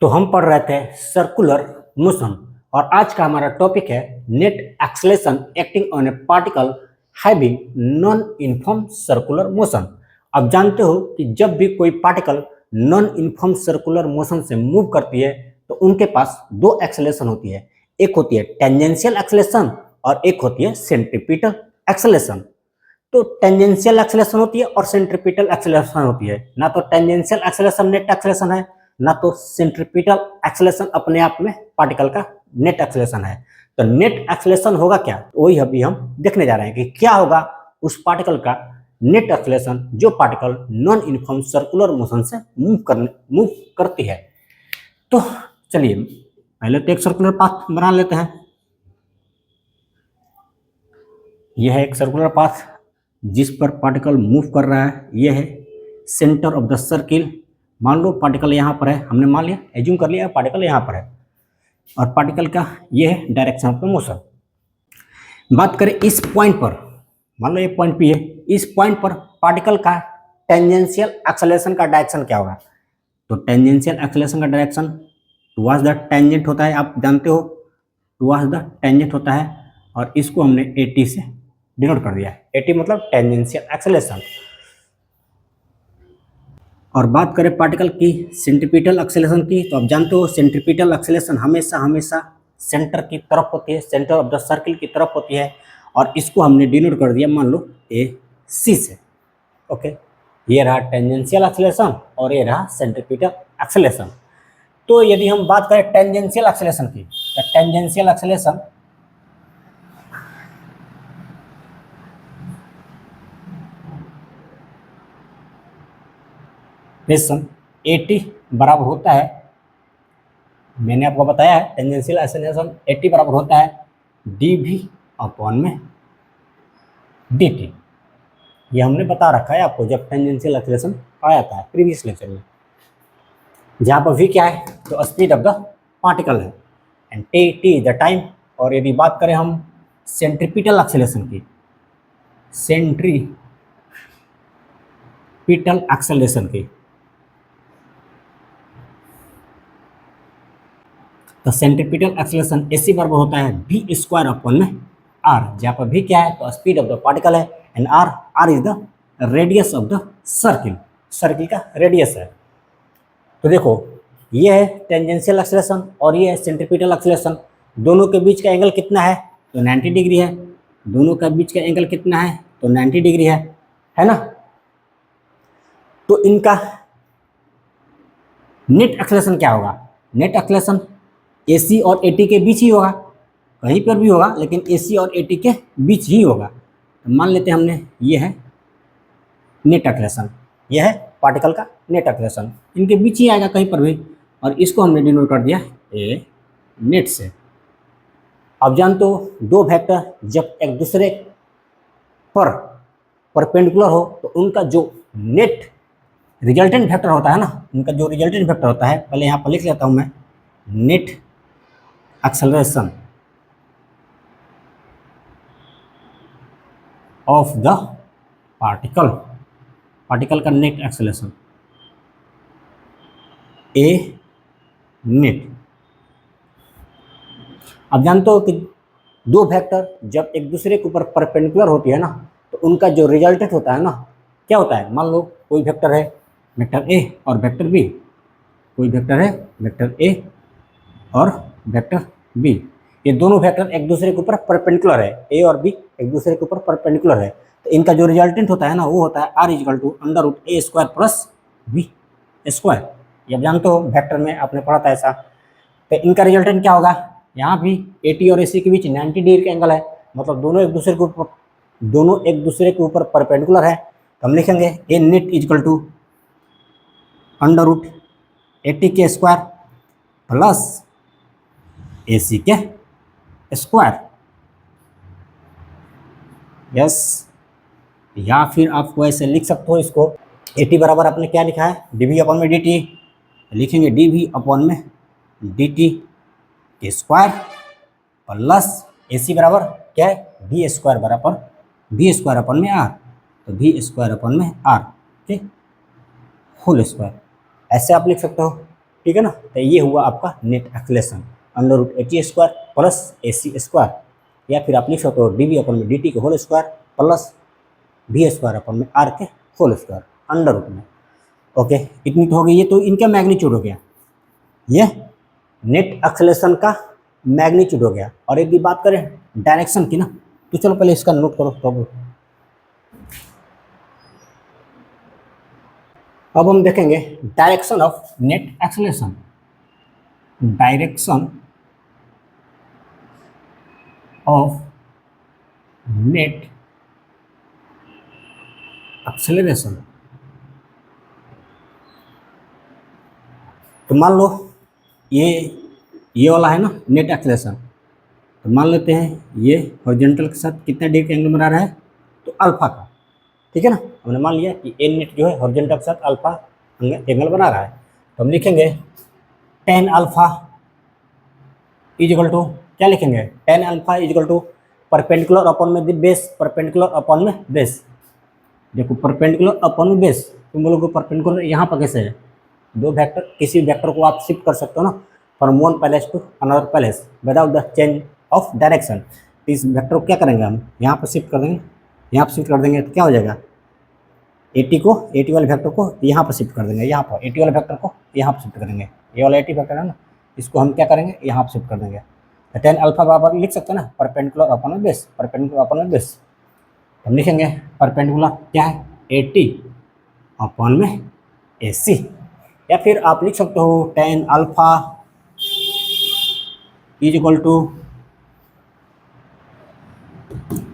तो हम पढ़ रहे थे सर्कुलर मोशन और आज का हमारा टॉपिक है net acceleration acting on A particle having non uniform circular motion. अब जानते हो कि जब भी कोई particle non uniform circular motion से मूव करती है तो उनके पास दो एक्सेलरेशन होती है, एक होती है टेंजेंशियल एक्सेलरेशन और एक होती है सेंट्रीपिटल एक्सेलरेशन। तो टेंजेंशियल एक्सेलरेशन होती है और सेंट्रीपिटल एक्सेलरेशन होती है। ना तो टेंजेंशियल एक्सेलरेशन नेट एक्सेलरेशन है, ना तो सेंट्रीपिटल एक्सेलरेशन अपने आप में पार्टिकल का नेट एक्सेलरेशन है। तो नेट एक्सेलरेशन होगा क्या, वही अभी हम देखने जा रहे हैं कि क्या होगा उस पार्टिकल का नेट एक्सेलरेशन जो particle non uniform circular motion से मूव करती है। तो चलिए पहले तो एक सर्कुलर पाथ बना लेते हैं। यह है एक सर्कुलर पाथ जिस पर पार्टिकल मूव कर रहा है। यह है सेंटर ऑफ द सर्किल। मान लो पार्टिकल यहाँ पर है, हमने मान लिया, एज्यूम कर लिया पार्टिकल यहाँ पर है और पार्टिकल का यह है डायरेक्शन ऑफ द मोशन। बात करें इस पॉइंट पर, मान लो ये पॉइंट पी है, इस पॉइंट पर पार्टिकल का टेंजेंशियल एक्सेलरेशन का डायरेक्शन क्या होगा। तो टेंजेंशियल एक्सेलरेशन का डायरेक्शन टुवर्ड्स द टेंजेंट होता है, आप जानते हो टुवर्ड्स द टेंजेंट होता है और इसको हमने एटी से डिनोट कर दिया है। एटी मतलब टेंजेंशियल एक्सेलरेशन। और बात करें पार्टिकल की सेंट्रीपिटल एक्सेलरेशन की, तो आप जानते हो सेंट्रीपिटल एक्सेलरेशन हमेशा सेंटर की तरफ होती है, सेंटर ऑफ द सर्किल की तरफ होती है और इसको हमने डिनोट कर दिया मान लो ए सी से। ओके, ये रहा टेंजेंशियल एक्सेलरेशन और ये रहा सेंट्रीपिटल एक्सेलरेशन। तो यदि हम बात करें टेंजेंशियल एक्सेलरेशन की, तो टेंजेंशियल एक्सेलरेशन एटी बराबर होता है, मैंने आपको बताया है टेंजेंशियल एक्सेलरेशन एटी बराबर होता है डी वी अपॉन में डी टी। ये हमने बता रखा है आपको जब टेंजेंशियल एक्सेलरेशन पढ़ाया था प्रीवियस लेक्चर में। जहाँ पर वी क्या है तो स्पीड ऑफ द पार्टिकल है and T T is the time. और यदि बात करें हम सेंट्रीपिटल एक्सेलरेशन की, सेंट्रीपिटल एक्सेलरेशन की, तो सेंट्रीपिटल एक्सेलरेशन एसी बराबर होता है वी स्क्वायर अपॉन में आर। जहाँ पर वी क्या है तो स्पीड ऑफ द पार्टिकल है and R is the radius of the circle, circle का रेडियस है। तो देखो ये है टेंजेंशियल एक्सेलरेशन और ये है सेंट्रीपिटल एक्सेलरेशन। दोनों के बीच का एंगल कितना है तो 90 डिग्री है। दोनों का बीच का एंगल कितना है तो 90 डिग्री है ना। तो इनका नेट एक्सेलरेशन क्या होगा, नेट एक्सेलरेशन AC और AT के बीच ही होगा, कहीं पर भी होगा लेकिन AC और AT के बीच ही होगा। तो मान लेते हैं हमने ये है नेट एक्सेलरेशन, यह है पार्टिकल का नेट एक्सेलरेशन, इनके बीच ही आएगा कहीं पर भी और इसको हमने डिनोट कर दिया ए नेट से। अब जानते हो दो वेक्टर जब एक दूसरे पर परपेंडिकुलर हो तो उनका जो नेट रिजल्टेंट वेक्टर होता है ना, उनका जो रिजल्टेंट वेक्टर होता है, पहले यहाँ पर लिख लेता हूँ मैं, net acceleration of the particle, particle का नेट एक्सेलरेशन ए नेट। अब जानते हो कि दो वेक्टर जब एक दूसरे के ऊपर परपेंडिकुलर होती है ना तो उनका जो रिजल्टेंट होता है ना क्या होता है। मान लो कोई वेक्टर है वेक्टर ए और वेक्टर बी, कोई वेक्टर है वेक्टर ए और वेक्टर बी, ये दोनों वेक्टर एक दूसरे के ऊपर परपेंडिकुलर है, ए और बी एक दूसरे के ऊपर परपेंडिकुलर है। तो इनका जो रिजल्टेंट होता है ना वो होता है R equal to under root A square plus B square. ये आप जानते हो वेक्टर में आपने पढ़ा था ऐसा। तो इनका रिजल्टेंट क्या होगा, यहाँ भी AT और AC के बीच 90 डिग्री का एंगल है, मतलब दोनों एक दूसरे के ऊपर परपेंडिकुलर है। तो हम लिखेंगे a net equal to under root AT के स्क्वायर प्लस AC के स्क्वायर। यस, या फिर आपको ऐसे लिख सकते हो इसको, AT बराबर आपने क्या लिखा है dV अपॉन में dt, लिखेंगे dV अपॉन में dt के स्क्वायर प्लस AC बराबर क्या है V स्क्वायर बराबर V स्क्वायर अपॉन में R, तो V स्क्वायर अपॉन में R ठीक होल स्क्वायर, ऐसे आप लिख सकते हो। ठीक है ना। तो ये हुआ आपका नेट एक्सेलरेशन √80² प्लस AC², या फिर आप लिख सकते हो dV/dt के होल स्क्वायर प्लस V²/r के होल स्क्वायर अंडर रूट में। ओके, इतनी तो हो गई। ये तो इनका मैग्नीट्यूड हो गया, ये नेट एक्सेलरेशन का मैग्नीट्यूड हो गया। और एक भी बात करें डायरेक्शन की ना, तो चलो पहले इसका नोट करो तो अब हम देखेंगे direction of net acceleration. Direction of net acceleration, तो मान लो ये वाला है ना नेट एक्सेलरेशन, तो मान लेते हैं ये हॉरिजॉन्टल के साथ कितना डिग्री एंगल बना रहा है, तो अल्फा का। ठीक है ना, हमने मान लिया कि ए नेट जो है हॉरिजॉन्टल के साथ अल्फा एंगल बना रहा है, तो हम लिखेंगे tan alpha is equal to, क्या लिखेंगे, tan alpha is equal to perpendicular upon में बेस, परपेंडिकुलर अपॉन में बेस। देखो परपेंडिकुलर अपॉन में बेस, तुम बोलोगे परपेंडिकुलर यहाँ पर कैसे है, दो वेक्टर, किसी वेक्टर को आप शिफ्ट कर सकते हो ना from one place to another place without the change of direction. तो इस वेक्टर को क्या करेंगे हम, यहाँ पर शिफ्ट कर देंगे, यहाँ पर शिफ्ट कर देंगे तो क्या हो जाएगा, 80 वाले वेक्टर को यहाँ पर शिफ्ट कर देंगे, यहाँ पर 80 वाले वेक्टर को यहाँ पर शिफ्ट करेंगे, ये वाला 80 वेक्टर है ना, इसको हम क्या करेंगे यहाँ पर शिफ्ट कर देंगे। तो tan अल्फा बराबर लिख सकते हैं ना परपेंडिकुलर अपॉन में बेस, परपेंडिकुलर अपॉन में बेस। हम लिखेंगे परपेंडिकुलर क्या है 80 अपॉन में AC, या फिर आप लिख सकते हो tan alpha is equal to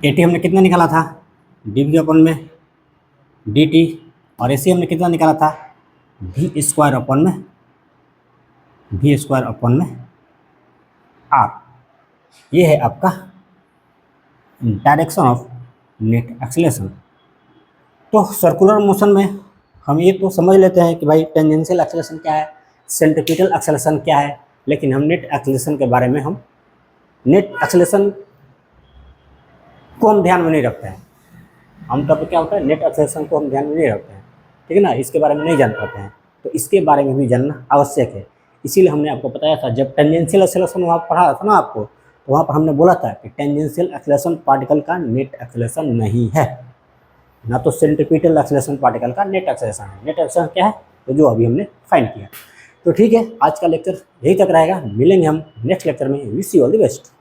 80 हमने कितना निकाला था dV अपॉन में dt, और AC हमने कितना निकाला था V² अपॉन में R। ये है आपका डायरेक्शन ऑफ नेट एक्सेलरेशन। तो सर्कुलर मोशन में हम ये तो समझ लेते हैं कि भाई टेंजेंशियल एक्सेलरेशन क्या है, सेंट्रीपिटल एक्सेलरेशन क्या है, लेकिन हम नेट एक्सेलरेशन के बारे में, हम नेट एक्सेलरेशन को हम ध्यान में नहीं रखते हैं। आमतौर पर क्या होता है, नेट एक्सेलरेशन को हम ध्यान में नहीं रखते हैं, ठीक है ना, इसके बारे में नहीं जान पाते हैं। तो इसके बारे में भी जानना आवश्यक है, इसीलिए हमने आपको बताया था जब टेंजेंशियल एक्सेलरेशन वहाँ पढ़ा था ना आपको, तो वहाँ पर हमने बोला था कि टेंजेंशियल एक्सेलरेशन पार्टिकल का नेट एक्सेलरेशन नहीं है, ना तो सेंट्रीपिटल एक्सेलरेशन पार्टिकल का नेट एक्सेलरेशन है। नेट एक्सेलरेशन क्या है, तो जो अभी हमने फाइंड किया। तो ठीक है, आज का लेक्चर यही तक रहेगा, मिलेंगे हम नेक्स्ट लेक्चर में। Wish you all the best.